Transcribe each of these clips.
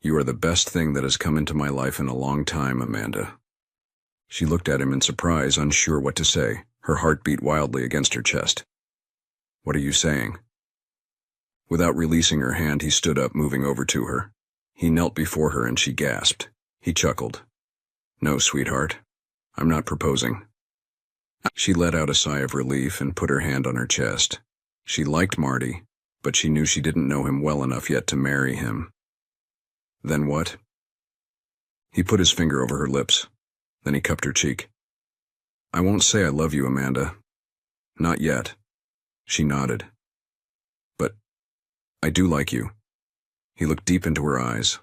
You are the best thing that has come into my life in a long time, Amanda. She looked at him in surprise, unsure what to say. Her heart beat wildly against her chest. What are you saying? Without releasing her hand, he stood up, moving over to her. He knelt before her and she gasped. He chuckled. No, sweetheart. I'm not proposing. She let out a sigh of relief and put her hand on her chest. She liked Marty, but she knew she didn't know him well enough yet to marry him. Then what? He put his finger over her lips. Then he cupped her cheek. I won't say I love you, Amanda. Not yet. She nodded. But I do like you. He looked deep into her eyes.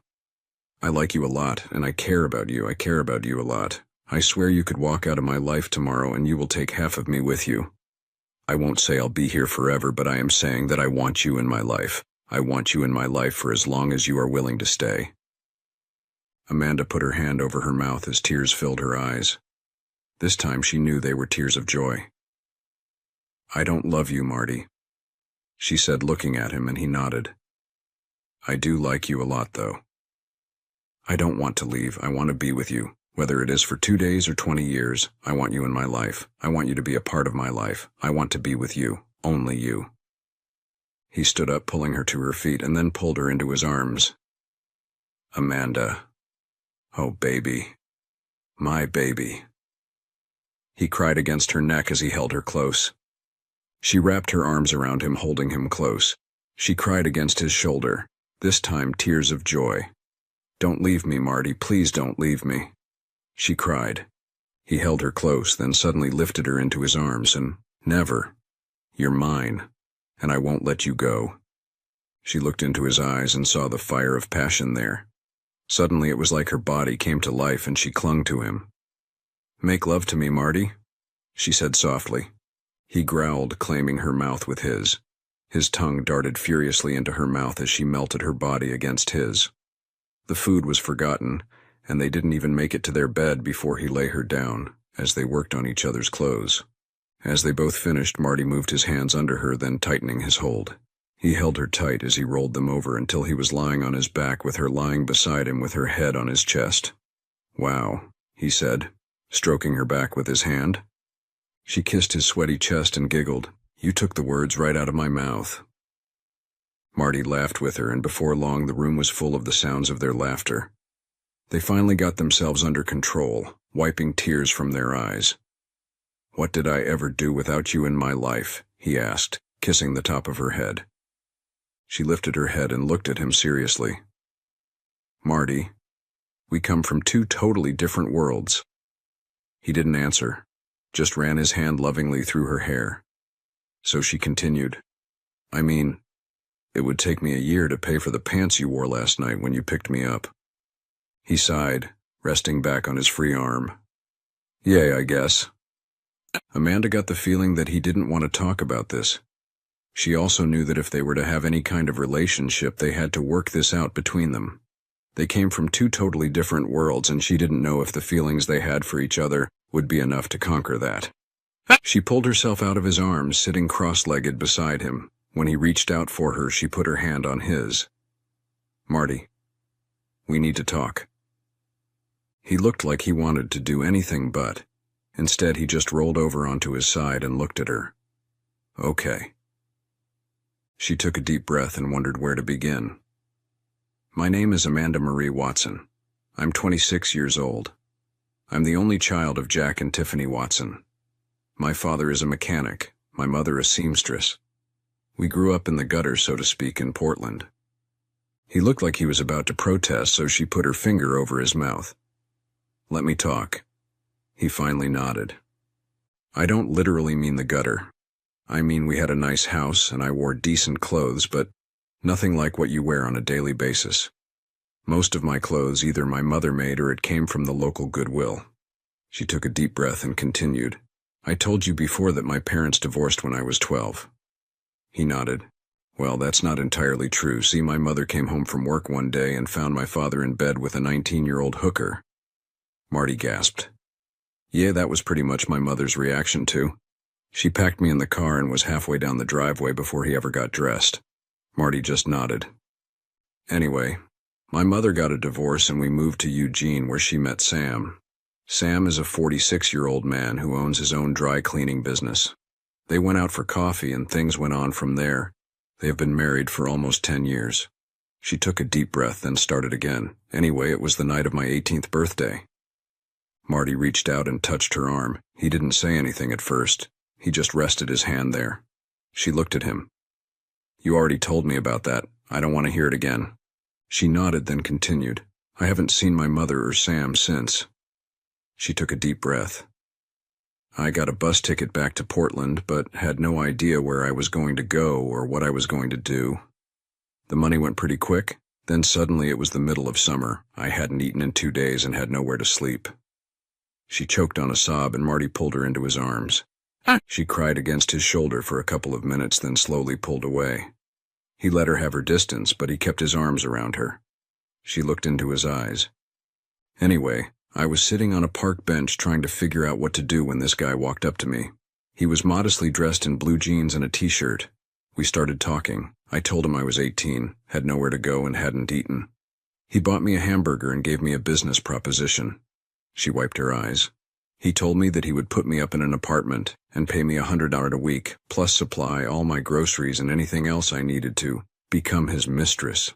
I like you a lot, and I care about you. I care about you a lot. I swear you could walk out of my life tomorrow and you will take half of me with you. I won't say I'll be here forever, but I am saying that I want you in my life. I want you in my life for as long as you are willing to stay. Amanda put her hand over her mouth as tears filled her eyes. This time she knew they were tears of joy. I don't love you, Marty, she said, looking at him, and he nodded. I do like you a lot, though. I don't want to leave. I want to be with you. Whether it is for 2 days or 20 years, I want you in my life. I want you to be a part of my life. I want to be with you. Only you. He stood up, pulling her to her feet, and then pulled her into his arms. Amanda. Oh, baby. My baby. He cried against her neck as he held her close. She wrapped her arms around him, holding him close. She cried against his shoulder, this time tears of joy. Don't leave me, Marty. Please don't leave me. She cried. He held her close, then suddenly lifted her into his arms and, never. You're mine, and I won't let you go. She looked into his eyes and saw the fire of passion there. Suddenly it was like her body came to life and she clung to him. Make love to me, Marty, she said softly. He growled, claiming her mouth with his. His tongue darted furiously into her mouth as she melted her body against his. The food was forgotten, and they didn't even make it to their bed before he lay her down, as they worked on each other's clothes. As they both finished, Marty moved his hands under her, then tightening his hold. He held her tight as he rolled them over until he was lying on his back with her lying beside him with her head on his chest. Wow, he said, stroking her back with his hand. She kissed his sweaty chest and giggled. You took the words right out of my mouth. Marty laughed with her, and before long the room was full of the sounds of their laughter. They finally got themselves under control, wiping tears from their eyes. What did I ever do without you in my life? He asked, kissing the top of her head. She lifted her head and looked at him seriously. Marty, we come from 2 totally different worlds. He didn't answer, just ran his hand lovingly through her hair. So she continued, I mean, it would take me a year to pay for the pants you wore last night when you picked me up. He sighed, resting back on his free arm. Yay, I guess. Amanda got the feeling that he didn't want to talk about this. She also knew that if they were to have any kind of relationship, they had to work this out between them. They came from 2 totally different worlds, and she didn't know if the feelings they had for each other would be enough to conquer that. She pulled herself out of his arms, sitting cross-legged beside him. When he reached out for her, she put her hand on his. Marty, we need to talk. He looked like he wanted to do anything but. Instead, he just rolled over onto his side and looked at her. Okay. She took a deep breath and wondered where to begin. My name is Amanda Marie Watson. I'm 26 years old. I'm the only child of Jack and Tiffany Watson. My father is a mechanic, my mother a seamstress. We grew up in the gutter, so to speak, in Portland. He looked like he was about to protest, so she put her finger over his mouth. Let me talk. He finally nodded. I don't literally mean the gutter. I mean we had a nice house and I wore decent clothes, but nothing like what you wear on a daily basis. Most of my clothes either my mother made or it came from the local Goodwill. She took a deep breath and continued. I told you before that my parents divorced when I was 12. He nodded. Well, that's not entirely true. See, my mother came home from work one day and found my father in bed with a 19-year-old hooker. Marty gasped. Yeah, that was pretty much my mother's reaction too. She packed me in the car and was halfway down the driveway before he ever got dressed. Marty just nodded. Anyway, My mother got a divorce and we moved to Eugene where she met Sam. Sam is a 46-year-old man who owns his own dry cleaning business. They went out for coffee and things went on from there. They have been married for almost 10 years. She took a deep breath, then started again. Anyway, it was the night of my 18th birthday. Marty reached out and touched her arm. He didn't say anything at first. He just rested his hand there. She looked at him. You already told me about that. I don't want to hear it again. She nodded, then continued. I haven't seen my mother or Sam since. She took a deep breath. I got a bus ticket back to Portland, but had no idea where I was going to go or what I was going to do. The money went pretty quick. Then suddenly it was the middle of summer. I hadn't eaten in 2 days and had nowhere to sleep. She choked on a sob and Marty pulled her into his arms. She cried against his shoulder for a couple of minutes, then slowly pulled away. He let her have her distance, but he kept his arms around her. She looked into his eyes. Anyway, I was sitting on a park bench trying to figure out what to do when this guy walked up to me. He was modestly dressed in blue jeans and a t-shirt. We started talking. I told him I was 18, had nowhere to go and hadn't eaten. He bought me a hamburger and gave me a business proposition. She wiped her eyes. He told me that he would put me up in an apartment and pay me $100 a week, plus supply all my groceries and anything else I needed to become his mistress.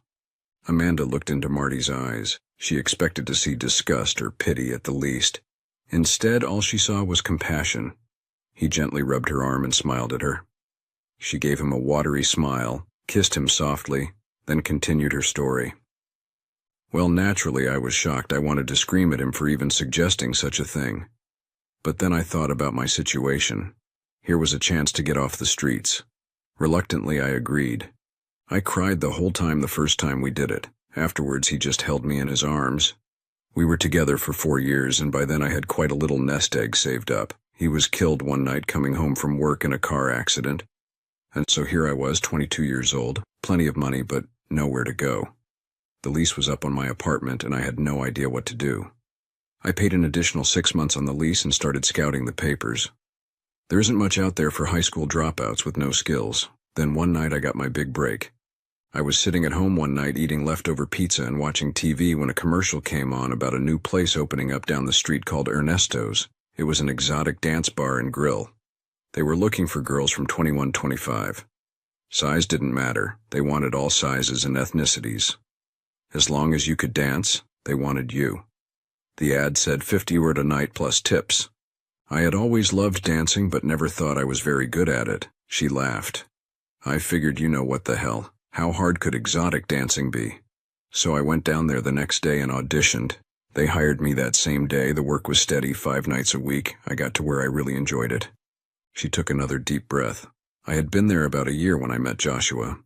Amanda looked into Marty's eyes. She expected to see disgust or pity at the least. Instead, all she saw was compassion. He gently rubbed her arm and smiled at her. She gave him a watery smile, kissed him softly, then continued her story. Well, naturally, I was shocked. I wanted to scream at him for even suggesting such a thing. But then I thought about my situation. Here was a chance to get off the streets. Reluctantly, I agreed. I cried the whole time the first time we did it. Afterwards, he just held me in his arms. We were together for 4 years, and by then I had quite a little nest egg saved up. He was killed one night coming home from work in a car accident. And so here I was, 22 years old, plenty of money, but nowhere to go. The lease was up on my apartment, and I had no idea what to do. I paid an additional 6 months on the lease and started scouting the papers. There isn't much out there for high school dropouts with no skills. Then one night I got my big break. I was sitting at home one night eating leftover pizza and watching TV when a commercial came on about a new place opening up down the street called Ernesto's. It was an exotic dance bar and grill. They were looking for girls from 21 to 25. Size didn't matter. They wanted all sizes and ethnicities. As long as you could dance, they wanted you. The ad said 50 word a night plus tips. I had always loved dancing but never thought I was very good at it. She laughed. I figured, you know what the hell. How hard could exotic dancing be? So I went down there the next day and auditioned. They hired me that same day. The work was steady 5 nights a week. I got to where I really enjoyed it. She took another deep breath. I had been there about a year when I met Joshua.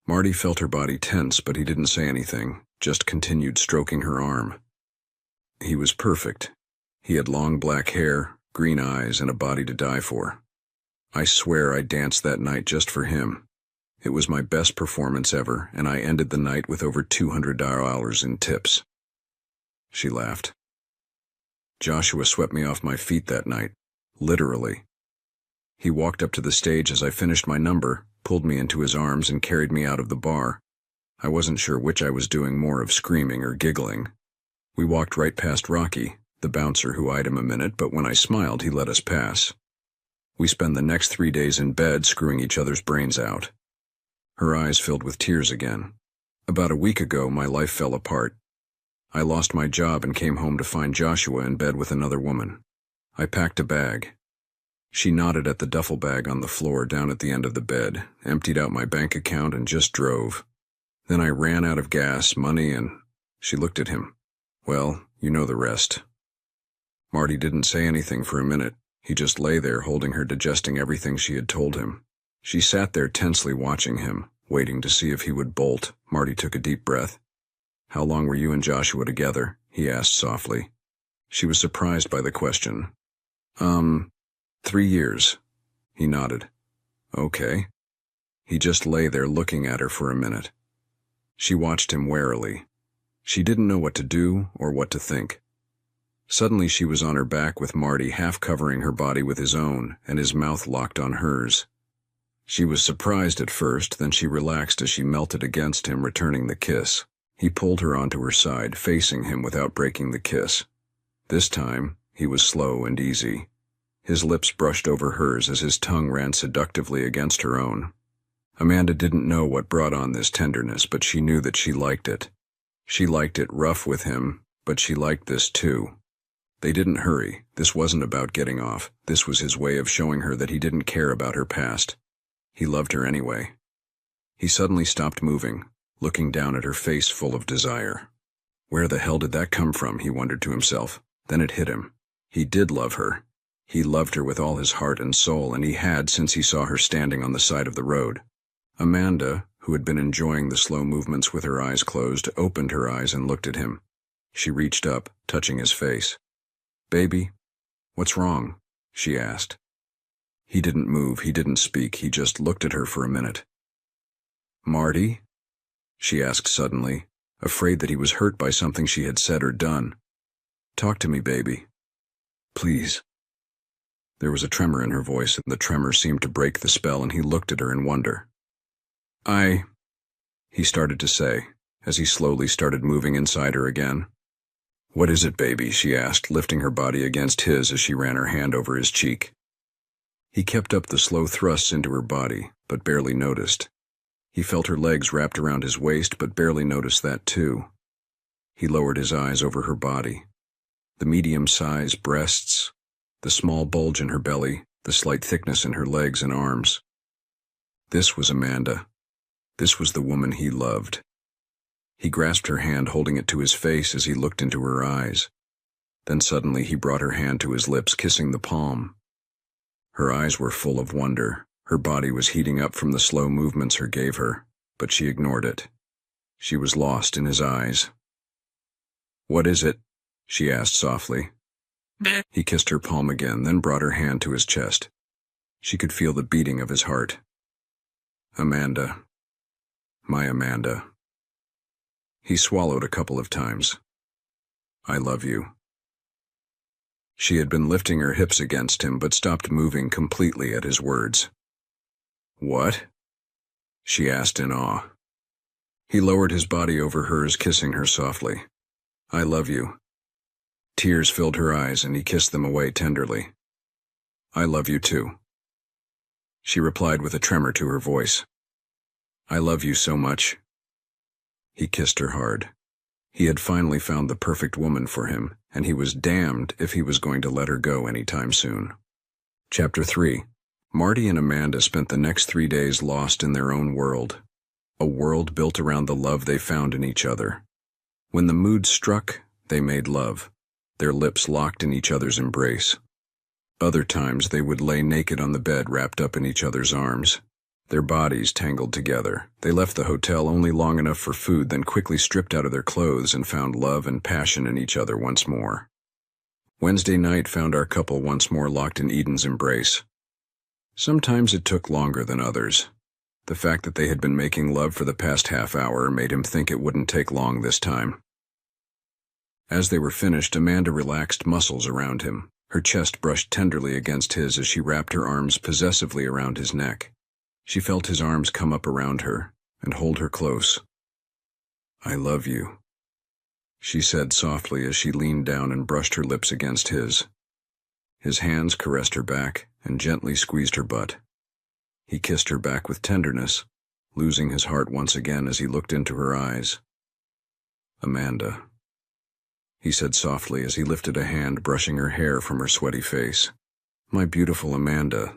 Marty felt her body tense, but he didn't say anything, just continued stroking her arm. He was perfect. He had long black hair, green eyes, and a body to die for. I swear I danced that night just for him. It was my best performance ever, and I ended the night with over $200 in tips. She laughed. Joshua swept me off my feet that night, literally. He walked up to the stage as I finished my number, pulled me into his arms, and carried me out of the bar. I wasn't sure which I was doing more of, screaming or giggling. We walked right past Rocky, the bouncer who eyed him a minute, but when I smiled, he let us pass. We spent the next 3 days in bed screwing each other's brains out. Her eyes filled with tears again. About a week ago, my life fell apart. I lost my job and came home to find Joshua in bed with another woman. I packed a bag. She nodded at the duffel bag on the floor down at the end of the bed, emptied out my bank account, and just drove. Then I ran out of gas, money, and she looked at him. Well, you know the rest. Marty didn't say anything for a minute. He just lay there holding her, digesting everything she had told him. She sat there tensely watching him, waiting to see if he would bolt. Marty took a deep breath. How long were you and Joshua together? He asked softly. She was surprised by the question. 3 years. He nodded. Okay. He just lay there looking at her for a minute. She watched him warily. She didn't know what to do or what to think. Suddenly she was on her back with Marty half covering her body with his own and his mouth locked on hers. She was surprised at first, then she relaxed as she melted against him, returning the kiss. He pulled her onto her side, facing him without breaking the kiss. This time, he was slow and easy. His lips brushed over hers as his tongue ran seductively against her own. Amanda didn't know what brought on this tenderness, but she knew that she liked it. She liked it rough with him, but she liked this too. They didn't hurry. This wasn't about getting off. This was his way of showing her that he didn't care about her past. He loved her anyway. He suddenly stopped moving, looking down at her face full of desire. Where the hell did that come from, he wondered to himself. Then it hit him. He did love her. He loved her with all his heart and soul, and he had since he saw her standing on the side of the road. Amanda, who had been enjoying the slow movements with her eyes closed, opened her eyes and looked at him. She reached up, touching his face. "Baby, what's wrong?" she asked. He didn't move, he didn't speak, he just looked at her for a minute. "Marty?" she asked suddenly, afraid that he was hurt by something she had said or done. "Talk to me, baby. Please." There was a tremor in her voice, and the tremor seemed to break the spell, and he looked at her in wonder. He started to say, as he slowly started moving inside her again. "What is it, baby?" she asked, lifting her body against his as she ran her hand over his cheek. He kept up the slow thrusts into her body, but barely noticed. He felt her legs wrapped around his waist, but barely noticed that too. He lowered his eyes over her body. The medium-sized breasts, the small bulge in her belly, the slight thickness in her legs and arms. This was Amanda. This was the woman he loved. He grasped her hand, holding it to his face as he looked into her eyes. Then suddenly he brought her hand to his lips, kissing the palm. Her eyes were full of wonder. Her body was heating up from the slow movements he gave her, but she ignored it. She was lost in his eyes. "What is it?" she asked softly. He kissed her palm again, then brought her hand to his chest. She could feel the beating of his heart. "Amanda. My Amanda." He swallowed a couple of times. "I love you." She had been lifting her hips against him, but stopped moving completely at his words. "What?" she asked in awe. He lowered his body over hers, kissing her softly. "I love you." Tears filled her eyes, and he kissed them away tenderly. "I love you too." She replied with a tremor to her voice. "I love you so much." He kissed her hard. He had finally found the perfect woman for him, and he was damned if he was going to let her go anytime soon. Chapter 3. Marty and Amanda spent the next 3 days lost in their own world, a world built around the love they found in each other. When the mood struck, they made love, their lips locked in each other's embrace. Other times they would lay naked on the bed, wrapped up in each other's arms, their bodies tangled together. They left the hotel only long enough for food, then quickly stripped out of their clothes and found love and passion in each other once more. Wednesday night found our couple once more locked in Eden's embrace. Sometimes it took longer than others. The fact that they had been making love for the past half hour made him think it wouldn't take long this time. As they were finished, Amanda relaxed muscles around him. Her chest brushed tenderly against his as she wrapped her arms possessively around his neck. She felt his arms come up around her and hold her close. "I love you," she said softly as she leaned down and brushed her lips against his. His hands caressed her back and gently squeezed her butt. He kissed her back with tenderness, losing his heart once again as he looked into her eyes. "Amanda," he said softly as he lifted a hand, brushing her hair from her sweaty face. "My beautiful Amanda."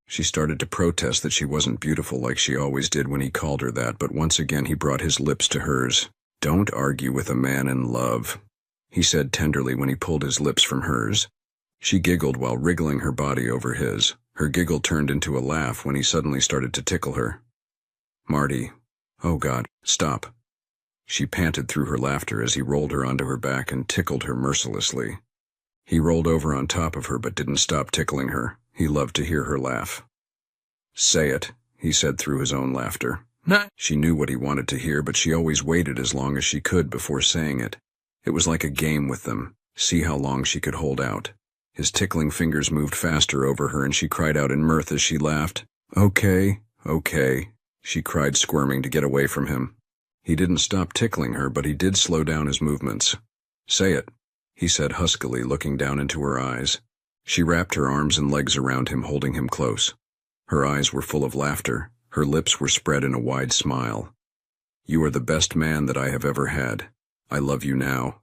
She started to protest that she wasn't beautiful like she always did when he called her that, but once again he brought his lips to hers. "Don't argue with a man in love," he said tenderly when he pulled his lips from hers. She giggled while wriggling her body over his. Her giggle turned into a laugh when he suddenly started to tickle her. "Marty, oh God, stop." She panted through her laughter as he rolled her onto her back and tickled her mercilessly. He rolled over on top of her but didn't stop tickling her. He loved to hear her laugh. "Say it," he said through his own laughter. She knew what he wanted to hear, but she always waited as long as she could before saying it. It was like a game with them. See how long she could hold out. His tickling fingers moved faster over her, and she cried out in mirth as she laughed. "Okay, Okay, she cried, squirming to get away from him. He didn't stop tickling her, but he did slow down his movements. Say it, he said huskily, looking down into her eyes. She wrapped her arms and legs around him, holding him close. Her eyes were full of laughter. Her lips were spread in a wide smile. You are the best man that I have ever had. I love you now.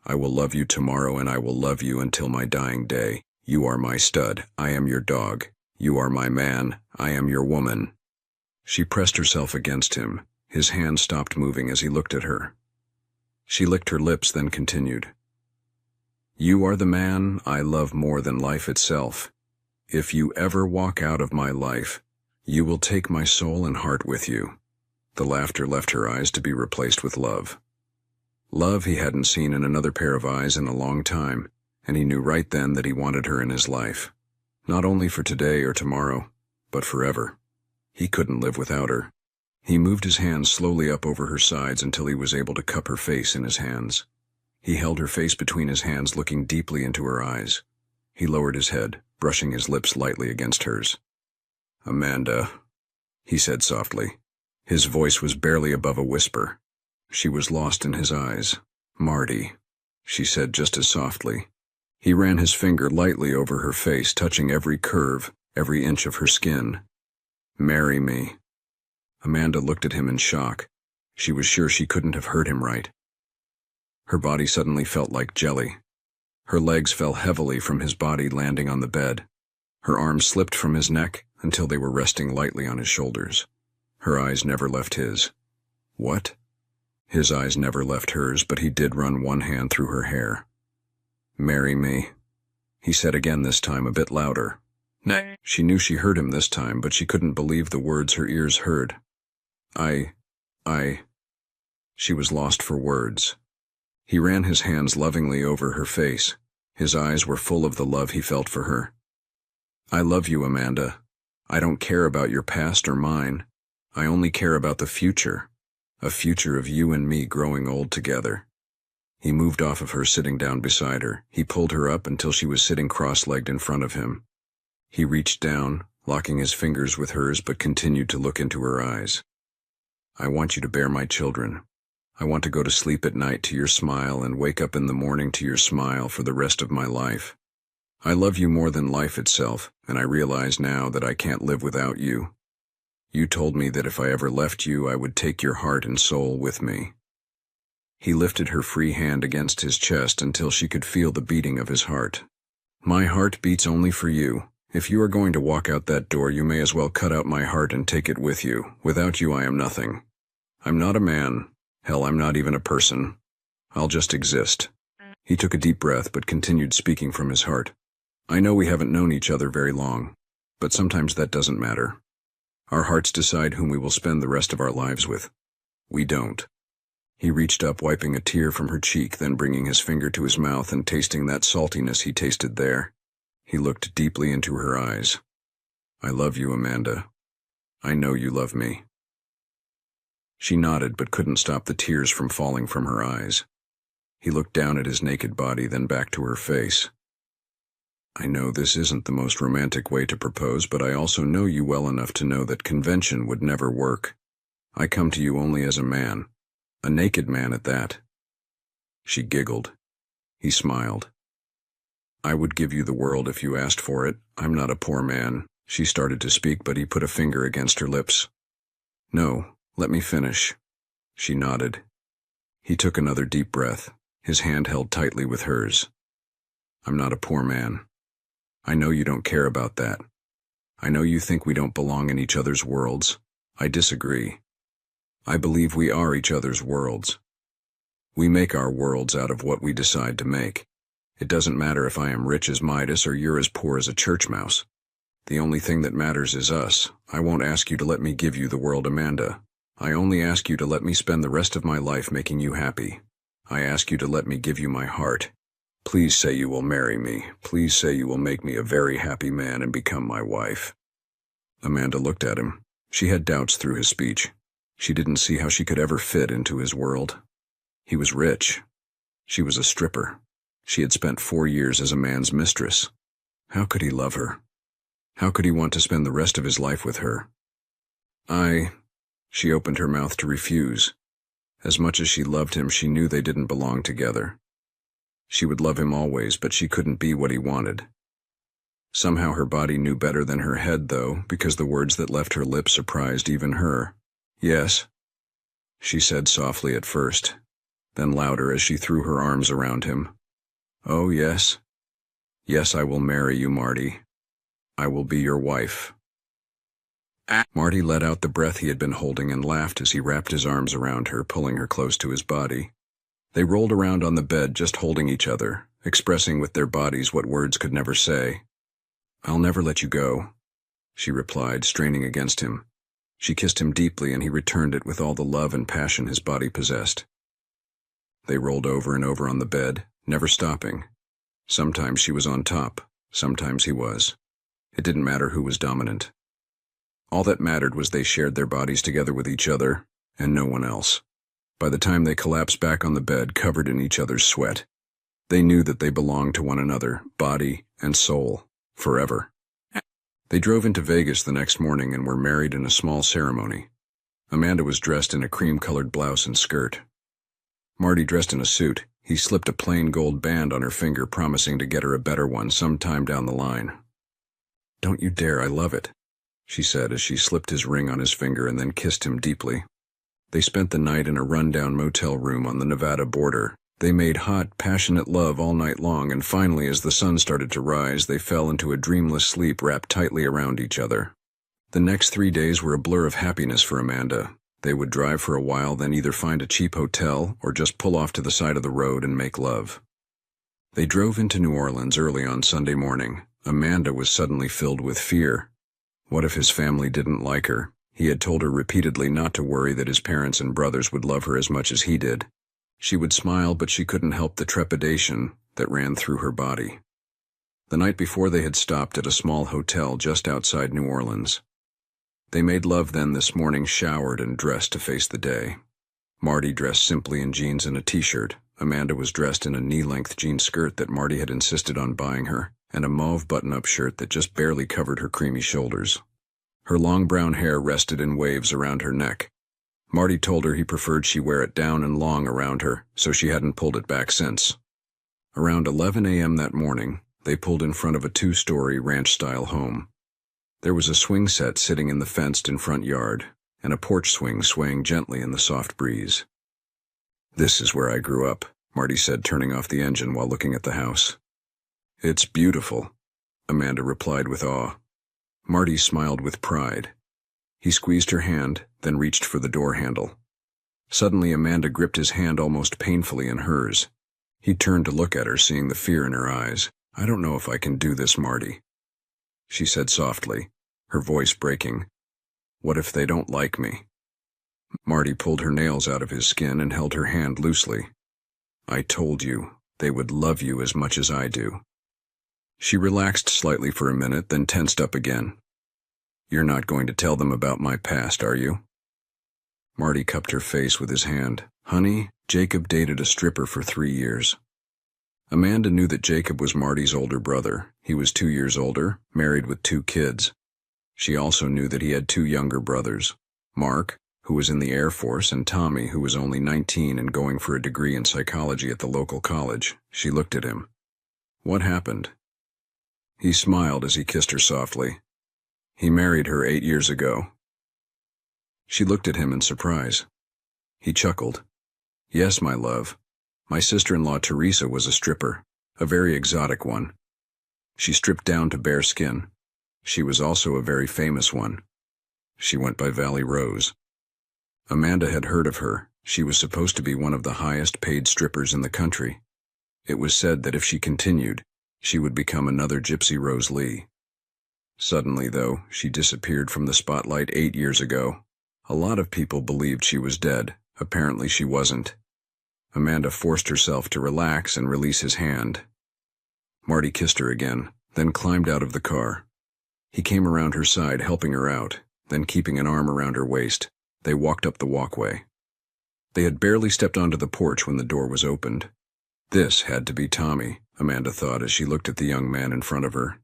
I will love you tomorrow, and I will love you until my dying day. You are my stud. I am your dog. You are my man. I am your woman. She pressed herself against him. His hand stopped moving as he looked at her. She licked her lips, then continued. You are the man I love more than life itself. If you ever walk out of my life, you will take my soul and heart with you. The laughter left her eyes to be replaced with love. Love he hadn't seen in another pair of eyes in a long time, and he knew right then that he wanted her in his life. Not only for today or tomorrow, but forever. He couldn't live without her. He moved his hands slowly up over her sides until he was able to cup her face in his hands. He held her face between his hands, looking deeply into her eyes. He lowered his head, brushing his lips lightly against hers. Amanda, he said softly. His voice was barely above a whisper. She was lost in his eyes. Marty, she said just as softly. He ran his finger lightly over her face, touching every curve, every inch of her skin. Marry me. Amanda looked at him in shock. She was sure she couldn't have heard him right. Her body suddenly felt like jelly. Her legs fell heavily from his body, landing on the bed. Her arms slipped from his neck until they were resting lightly on his shoulders. Her eyes never left his. What? His eyes never left hers, but he did run one hand through her hair. Marry me, he said again, this time a bit louder. Nay. She knew she heard him this time, but she couldn't believe the words her ears heard. She was lost for words. He ran his hands lovingly over her face. His eyes were full of the love he felt for her. I love you, Amanda. I don't care about your past or mine. I only care about the future. A future of you and me growing old together. He moved off of her, sitting down beside her. He pulled her up until she was sitting cross-legged in front of him. He reached down, locking his fingers with hers, but continued to look into her eyes. I want you to bear my children. I want to go to sleep at night to your smile and wake up in the morning to your smile for the rest of my life. I love you more than life itself, and I realize now that I can't live without you. You told me that if I ever left you, I would take your heart and soul with me. He lifted her free hand against his chest until she could feel the beating of his heart. My heart beats only for you. If you are going to walk out that door, you may as well cut out my heart and take it with you. Without you, I am nothing. I'm not a man. Hell, I'm not even a person. I'll just exist. He took a deep breath but continued speaking from his heart. I know we haven't known each other very long, but sometimes that doesn't matter. Our hearts decide whom we will spend the rest of our lives with. We don't. He reached up, wiping a tear from her cheek, then bringing his finger to his mouth and tasting that saltiness he tasted there. He looked deeply into her eyes. I love you, Amanda. I know you love me. She nodded but couldn't stop the tears from falling from her eyes. He looked down at his naked body, then back to her face. I know this isn't the most romantic way to propose, but I also know you well enough to know that convention would never work. I come to you only as a man, a naked man at that. She giggled. He smiled. I would give you the world if you asked for it. I'm not a poor man. She started to speak, but he put a finger against her lips. No, let me finish. She nodded. He took another deep breath, his hand held tightly with hers. I'm not a poor man. I know you don't care about that. I know you think we don't belong in each other's worlds. I disagree. I believe we are each other's worlds. We make our worlds out of what we decide to make. It doesn't matter if I am rich as Midas or you're as poor as a church mouse. The only thing that matters is us. I won't ask you to let me give you the world, Amanda. I only ask you to let me spend the rest of my life making you happy. I ask you to let me give you my heart. Please say you will marry me. Please say you will make me a very happy man and become my wife. Amanda looked at him. She had doubts through his speech. She didn't see how she could ever fit into his world. He was rich. She was a stripper. She had spent 4 years as a man's mistress. How could he love her? How could he want to spend the rest of his life with her? She opened her mouth to refuse. As much as she loved him, she knew they didn't belong together. She would love him always, but she couldn't be what he wanted. Somehow her body knew better than her head, though, because the words that left her lips surprised even her. "Yes," she said softly at first, then louder as she threw her arms around him. "Oh, yes. Yes, I will marry you, Marty. I will be your wife." Marty let out the breath he had been holding and laughed as he wrapped his arms around her, pulling her close to his body. They rolled around on the bed, just holding each other, expressing with their bodies what words could never say. "I'll never let you go," she replied, straining against him. She kissed him deeply, and he returned it with all the love and passion his body possessed. They rolled over and over on the bed, never stopping. Sometimes she was on top, sometimes he was. It didn't matter who was dominant. All that mattered was they shared their bodies together with each other, and no one else. By the time they collapsed back on the bed, covered in each other's sweat, they knew that they belonged to one another, body and soul, forever. They drove into Vegas the next morning and were married in a small ceremony. Amanda was dressed in a cream-colored blouse and skirt. Marty dressed in a suit. He slipped a plain gold band on her finger, promising to get her a better one sometime down the line. "Don't you dare, I love it," she said as she slipped his ring on his finger and then kissed him deeply. They spent the night in a run-down motel room on the Nevada border. They made hot, passionate love all night long, and finally, as the sun started to rise, they fell into a dreamless sleep wrapped tightly around each other. The next 3 days were a blur of happiness for Amanda. They would drive for a while, then either find a cheap hotel or just pull off to the side of the road and make love. They drove into New Orleans early on Sunday morning. Amanda was suddenly filled with fear. What if his family didn't like her? He had told her repeatedly not to worry, that his parents and brothers would love her as much as he did. She would smile, but she couldn't help the trepidation that ran through her body. The night before, they had stopped at a small hotel just outside New Orleans. They made love then this morning, showered and dressed to face the day. Marty dressed simply in jeans and a t-shirt. Amanda was dressed in a knee-length jean skirt that Marty had insisted on buying her, and a mauve button-up shirt that just barely covered her creamy shoulders. Her long brown hair rested in waves around her neck. Marty told her he preferred she wear it down and long around her, so she hadn't pulled it back since. Around 11 a.m. that morning, they pulled in front of a 2-story ranch-style home. There was a swing set sitting in the fenced-in front yard, and a porch swing swaying gently in the soft breeze. "This is where I grew up," Marty said, turning off the engine while looking at the house. "It's beautiful," Amanda replied with awe. Marty smiled with pride. He squeezed her hand, then reached for the door handle. Suddenly, Amanda gripped his hand almost painfully in hers. He turned to look at her, seeing the fear in her eyes. "I don't know if I can do this, Marty," she said softly, her voice breaking. "What if they don't like me?" Marty pulled her nails out of his skin and held her hand loosely. "I told you, they would love you as much as I do." She relaxed slightly for a minute, then tensed up again. "You're not going to tell them about my past, are you?" Marty cupped her face with his hand. "Honey, Jacob dated a stripper for 3 years." Amanda knew that Jacob was Marty's older brother. He was 2 years older, married with 2 kids. She also knew that he had 2 younger brothers, Mark, who was in the Air Force, and Tommy, who was only 19 and going for a degree in psychology at the local college. She looked at him. "What happened?" He smiled as he kissed her softly. "He married her 8 years ago." She looked at him in surprise. He chuckled. "Yes, my love. My sister-in-law Teresa was a stripper, a very exotic one. She stripped down to bare skin. She was also a very famous one. She went by Valley Rose." Amanda had heard of her. She was supposed to be one of the highest-paid strippers in the country. It was said that if she continued, she would become another Gypsy Rose Lee. Suddenly, though, she disappeared from the spotlight 8 years ago. A lot of people believed she was dead. Apparently she wasn't. Amanda forced herself to relax and release his hand. Marty kissed her again, then climbed out of the car. He came around her side, helping her out, then keeping an arm around her waist. They walked up the walkway. They had barely stepped onto the porch when the door was opened. This had to be Tommy, Amanda thought as she looked at the young man in front of her.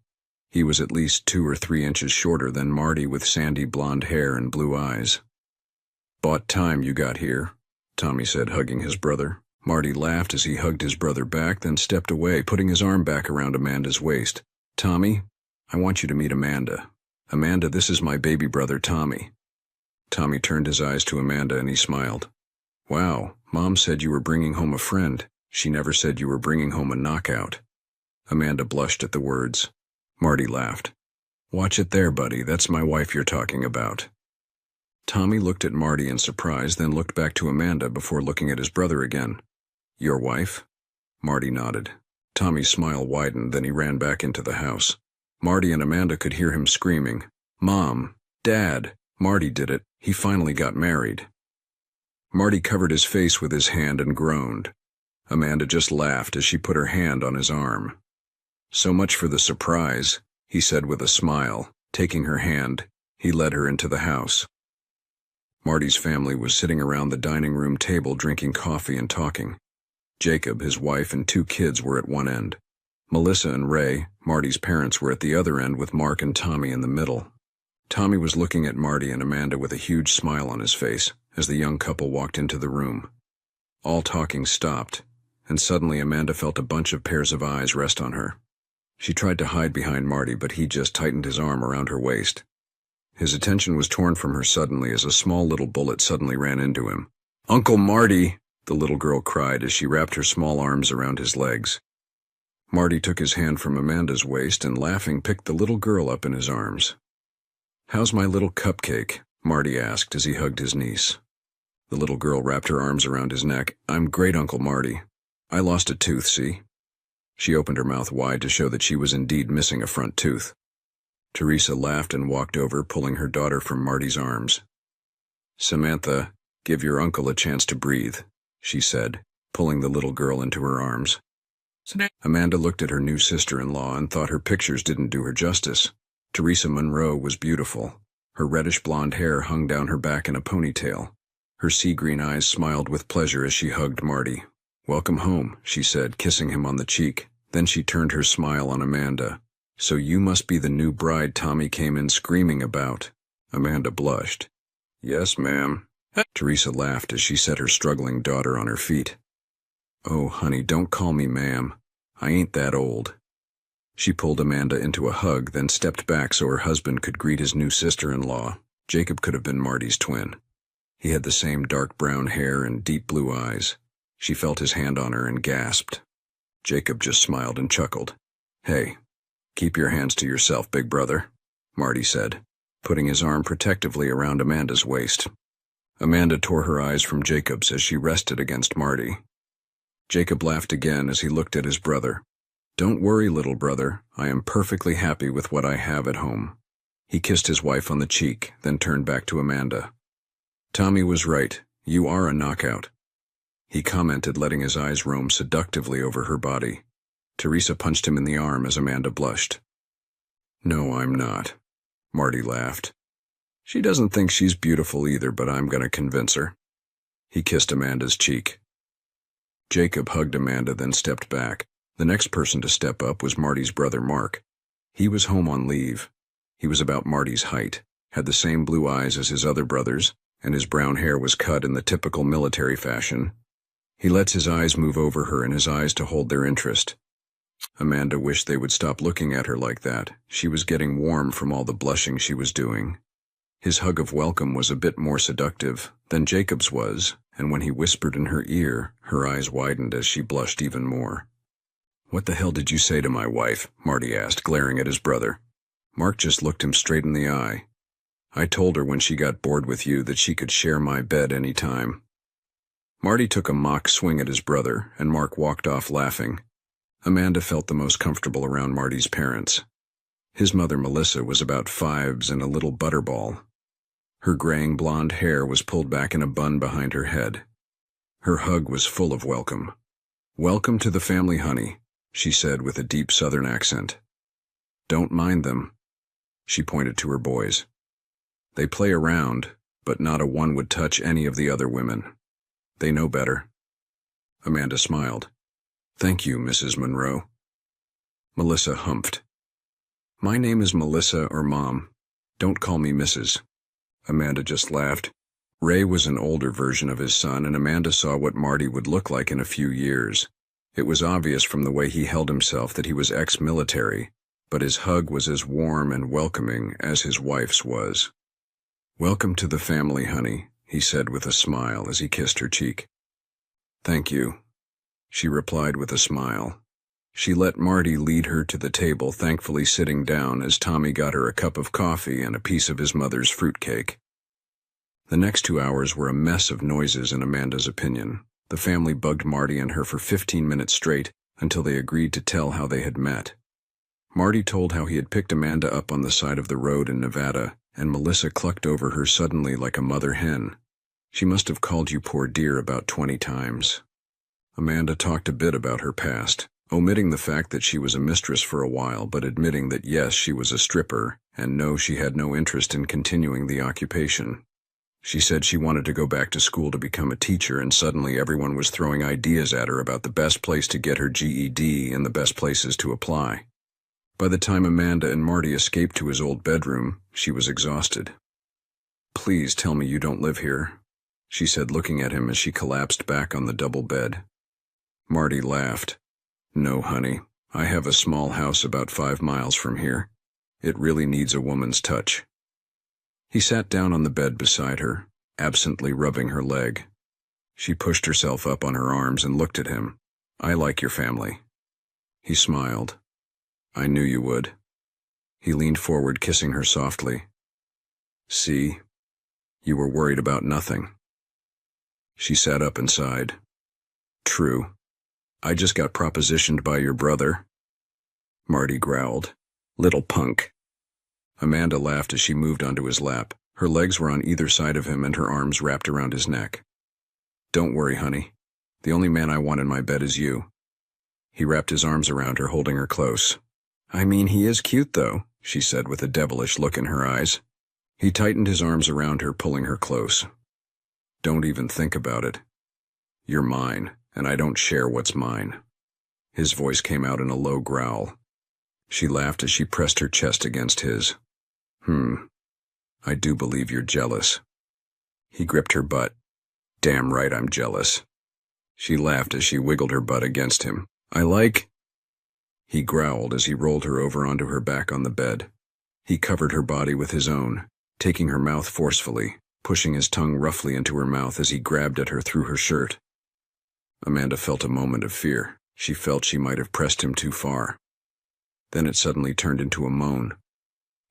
He was at least 2 or 3 inches shorter than Marty, with sandy blonde hair and blue eyes. "Bought time you got here," Tommy said, hugging his brother. Marty laughed as he hugged his brother back, then stepped away, putting his arm back around Amanda's waist. "Tommy, I want you to meet Amanda. Amanda, this is my baby brother, Tommy." Tommy turned his eyes to Amanda and he smiled. "Wow, Mom said you were bringing home a friend. She never said you were bringing home a knockout." Amanda blushed at the words. Marty laughed. "Watch it there, buddy. That's my wife you're talking about." Tommy looked at Marty in surprise, then looked back to Amanda before looking at his brother again. "Your wife?" Marty nodded. Tommy's smile widened, then he ran back into the house. Marty and Amanda could hear him screaming, "Mom! Dad! Marty did it. He finally got married." Marty covered his face with his hand and groaned. Amanda just laughed as she put her hand on his arm. "So much for the surprise," he said with a smile. Taking her hand, he led her into the house. Marty's family was sitting around the dining room table drinking coffee and talking. Jacob, his wife, and 2 kids were at one end. Melissa and Ray, Marty's parents, were at the other end, with Mark and Tommy in the middle. Tommy was looking at Marty and Amanda with a huge smile on his face as the young couple walked into the room. All talking stopped, and suddenly Amanda felt a bunch of pairs of eyes rest on her. She tried to hide behind Marty, but he just tightened his arm around her waist. His attention was torn from her suddenly as a small little bullet suddenly ran into him. "Uncle Marty!" the little girl cried as she wrapped her small arms around his legs. Marty took his hand from Amanda's waist and, laughing, picked the little girl up in his arms. "How's my little cupcake?" Marty asked as he hugged his niece. The little girl wrapped her arms around his neck. "I'm great, Uncle Marty. I lost a tooth, see?" She opened her mouth wide to show that she was indeed missing a front tooth. Teresa laughed and walked over, pulling her daughter from Marty's arms. "Samantha, give your uncle a chance to breathe," she said, pulling the little girl into her arms. Amanda looked at her new sister-in-law and thought her pictures didn't do her justice. Teresa Monroe was beautiful. Her reddish blonde hair hung down her back in a ponytail. Her sea-green eyes smiled with pleasure as she hugged Marty. "Welcome home," she said, kissing him on the cheek. Then she turned her smile on Amanda. "So you must be the new bride Tommy came in screaming about." Amanda blushed. "Yes, ma'am." Teresa laughed as she set her struggling daughter on her feet. "Oh, honey, don't call me ma'am. I ain't that old." She pulled Amanda into a hug, then stepped back so her husband could greet his new sister-in-law. Jacob could have been Marty's twin. He had the same dark brown hair and deep blue eyes. She felt his hand on her and gasped. Jacob just smiled and chuckled. "Hey, keep your hands to yourself, big brother," Marty said, putting his arm protectively around Amanda's waist. Amanda tore her eyes from Jacob's as she rested against Marty. Jacob laughed again as he looked at his brother. "Don't worry, little brother. I am perfectly happy with what I have at home." He kissed his wife on the cheek, then turned back to Amanda. "Tommy was right. You are a knockout," he commented, letting his eyes roam seductively over her body. Teresa punched him in the arm as Amanda blushed. "No, I'm not," Marty laughed. "She doesn't think she's beautiful either, but I'm going to convince her." He kissed Amanda's cheek. Jacob hugged Amanda, then stepped back. The next person to step up was Marty's brother, Mark. He was home on leave. He was about Marty's height, had the same blue eyes as his other brothers, and his brown hair was cut in the typical military fashion. He lets his eyes move over her and his eyes to hold their interest. Amanda wished they would stop looking at her like that. She was getting warm from all the blushing she was doing. His hug of welcome was a bit more seductive than Jacob's was, and when he whispered in her ear, her eyes widened as she blushed even more. "What the hell did you say to my wife?" Marty asked, glaring at his brother. Mark just looked him straight in the eye. "I told her when she got bored with you that she could share my bed any time." Marty took a mock swing at his brother, and Mark walked off laughing. Amanda felt the most comfortable around Marty's parents. His mother, Melissa, was about 5s and a little butterball. Her graying blonde hair was pulled back in a bun behind her head. Her hug was full of welcome. "Welcome to the family, honey," she said with a deep southern accent. "Don't mind them." She pointed to her boys. "They play around, but not a one would touch any of the other women. They know better." Amanda smiled. "Thank you, Mrs. Monroe." Melissa humphed. My name is Melissa or Mom. Don't call me Mrs. Amanda just laughed. Ray was an older version of his son, and Amanda saw what Marty would look like in a few years. It was obvious from the way he held himself that he was ex-military, but his hug was as warm and welcoming as his wife's was. "Welcome to the family, honey," he said with a smile as he kissed her cheek. "Thank you," she replied with a smile. She let Marty lead her to the table, thankfully sitting down as Tommy got her a cup of coffee and a piece of his mother's fruitcake. The next 2 hours were a mess of noises in Amanda's opinion. The family bugged Marty and her for 15 minutes straight until they agreed to tell how they had met. Marty told how he had picked Amanda up on the side of the road in Nevada, and Melissa clucked over her suddenly like a mother hen. "She must have called you poor dear about 20 times. Amanda talked a bit about her past, omitting the fact that she was a mistress for a while, but admitting that yes, she was a stripper, and no, she had no interest in continuing the occupation. She said she wanted to go back to school to become a teacher, and suddenly everyone was throwing ideas at her about the best place to get her GED and the best places to apply. By the time Amanda and Marty escaped to his old bedroom, she was exhausted. "Please tell me you don't live here," she said, looking at him as she collapsed back on the double bed. Marty laughed. "No, honey. I have a small house about 5 miles from here. It really needs a woman's touch." He sat down on the bed beside her, absently rubbing her leg. She pushed herself up on her arms and looked at him. "I like your family." He smiled. "I knew you would." He leaned forward, kissing her softly. "See? You were worried about nothing." She sat up and sighed. "True. I just got propositioned by your brother." Marty growled. "Little punk." Amanda laughed as she moved onto his lap. Her legs were on either side of him and her arms wrapped around his neck. "Don't worry, honey. The only man I want in my bed is you." He wrapped his arms around her, holding her close. "I mean, he is cute, though," she said with a devilish look in her eyes. He tightened his arms around her, pulling her close. "Don't even think about it. You're mine, and I don't share what's mine." His voice came out in a low growl. She laughed as she pressed her chest against his. I do believe you're jealous." He gripped her butt. "Damn right I'm jealous." She laughed as she wiggled her butt against him. "I like—" He growled as he rolled her over onto her back on the bed. He covered her body with his own, taking her mouth forcefully, pushing his tongue roughly into her mouth as he grabbed at her through her shirt. Amanda felt a moment of fear. She felt she might have pressed him too far. Then it suddenly turned into a moan.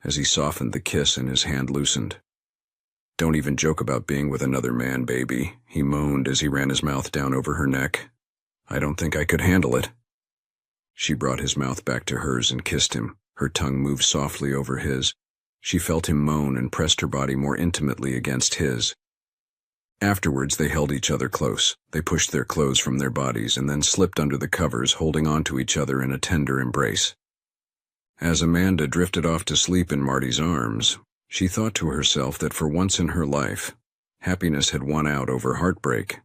As he softened the kiss and his hand loosened. "Don't even joke about being with another man, baby," he moaned as he ran his mouth down over her neck. "I don't think I could handle it." She brought his mouth back to hers and kissed him. Her tongue moved softly over his. She felt him moan and pressed her body more intimately against his. Afterwards, they held each other close. They pushed their clothes from their bodies and then slipped under the covers, holding on to each other in a tender embrace. As Amanda drifted off to sleep in Marty's arms, she thought to herself that for once in her life, happiness had won out over heartbreak.